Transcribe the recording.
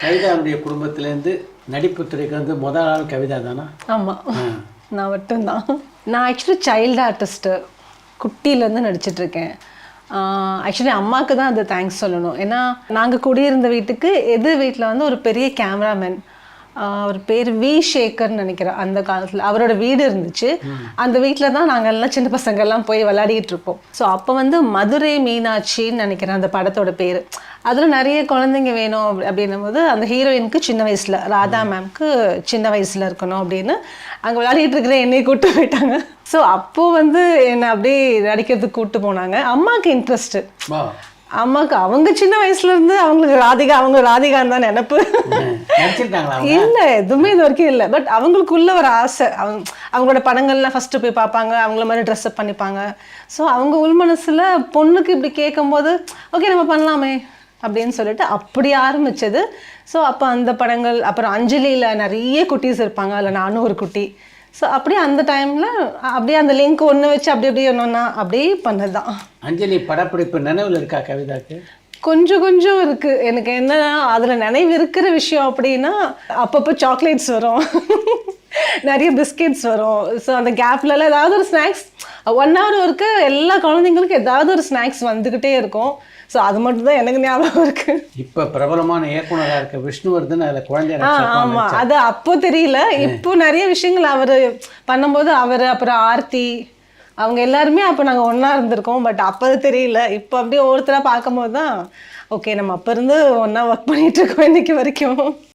கவிதாவுடைய குடும்பத்திலேருந்து நடிப்பு துறைக்கு வந்து முதல் ஆள் கவிதா தானா? ஆமாம், நான் மட்டும்தான். நான் ஆக்சுவலி சைல்டு ஆர்டிஸ்ட்டு, குட்டியிலேருந்து நடிச்சிட்ருக்கேன். ஆக்சுவலி அம்மாவுக்கு தான் அது தேங்க்ஸ் சொல்லணும். ஏன்னா நாங்கள் குடியிருந்த வீட்டுக்கு எதிர் வீட்டில் வந்து ஒரு பெரிய கேமராமேன், அவர் பேர் வி சேகர்னு நினைக்கிறேன். அந்த காலத்தில் அவரோட வீடு இருந்துச்சு. அந்த வீட்டில் தான் நாங்கள் எல்லாம் சின்ன பசங்கள்லாம் போய் விளையாடிட்டு இருப்போம். ஸோ அப்போ வந்து மதுரை மீனாட்சின்னு நினைக்கிறேன் அந்த படத்தோட பேர். அதில் நிறைய குழந்தைங்க வேணும் அப்படின்னும் போது அந்த ஹீரோயினுக்கு சின்ன வயசில், ராதா மேம்க்கு சின்ன வயசில் இருக்கணும் அப்படின்னு அங்கே விளையாடிட்டு இருக்கிற என்னை கூப்பிட்டு போயிட்டாங்க. ஸோ அப்போது வந்து என்னை அப்படியே நடிக்கிறதுக்கு கூப்பிட்டு போனாங்க. அம்மாவுக்கு இன்ட்ரெஸ்ட்டு. அம்மாவுக்கு அவங்க சின்ன வயசுலேருந்து அவங்களுக்கு ராதிகா, அவங்க ராதிகான்னு தான் நினப்பு. இல்லை, எதுவுமே இது வரைக்கும் இல்லை. பட் அவங்களுக்குள்ள ஒரு ஆசை. அவங்களோட படங்கள்லாம் ஃபஸ்ட்டு போய் பார்ப்பாங்க, அவங்கள மாதிரி ட்ரெஸ்அப் பண்ணிப்பாங்க. ஸோ அவங்க உள் மனசில் பொண்ணுக்கு இப்படி கேட்கும்போது ஓகே நம்ம பண்ணலாமே அப்படின்னு சொல்லிட்டு அப்படி ஆரம்பித்தது. ஸோ அப்போ அந்த படங்கள், அப்புறம் அஞ்சலியில் நிறைய குட்டீஸ் இருப்பாங்க, அதில் நானும் ஒரு குட்டி. ஸோ அப்படியே அந்த டைமில் அப்படியே அந்த லிங்க் ஒன்று வச்சு அப்படி ஒன்றுன்னா அப்படியே பண்ணது தான். அஞ்சலி படப்பிடிப்பு நினைவில் இருக்கா கவிதாக்கு? கொஞ்சம் கொஞ்சம் இருக்குது. எனக்கு என்னன்னா அதில் நினைவு இருக்கிற விஷயம் அப்படின்னா அப்பப்போ சாக்லேட்ஸ் வரும், நிறைய பிஸ்கெட்ஸ் வரும். ஸோ அந்த கேப்லலாம் ஏதாவது ஒரு ஸ்நாக்ஸ் 1 hour இருக்க எல்லா குழந்தைங்களுக்கும் ஏதாவது ஒரு ஸ்நாக்ஸ் வந்துக்கிட்டே இருக்கும். ஸோ அது மட்டும் தான் எனக்கு ஞாபகம் இருக்கு. இப்போ பிரபலமான இயக்குனராக இருக்க விஷ்ணுவர்தன் அதில் குழந்தை. ஆமாம், அது அப்போ தெரியல. இப்போ நிறைய விஷயங்கள் அவர் பண்ணும்போது அவர், அப்புறம் ஆர்த்தி, அவங்க எல்லாருமே அப்போ நாங்கள் ஒன்றா இருந்திருக்கோம். பட் அப்போ அது தெரியல. இப்போ அப்படியே ஒவ்வொருத்தராக பார்க்கும்போது தான் ஓகே நம்ம அப்போ இருந்து ஒன்றா ஒர்க் பண்ணிகிட்டு இருக்கோம் இன்னைக்கு வரைக்கும்.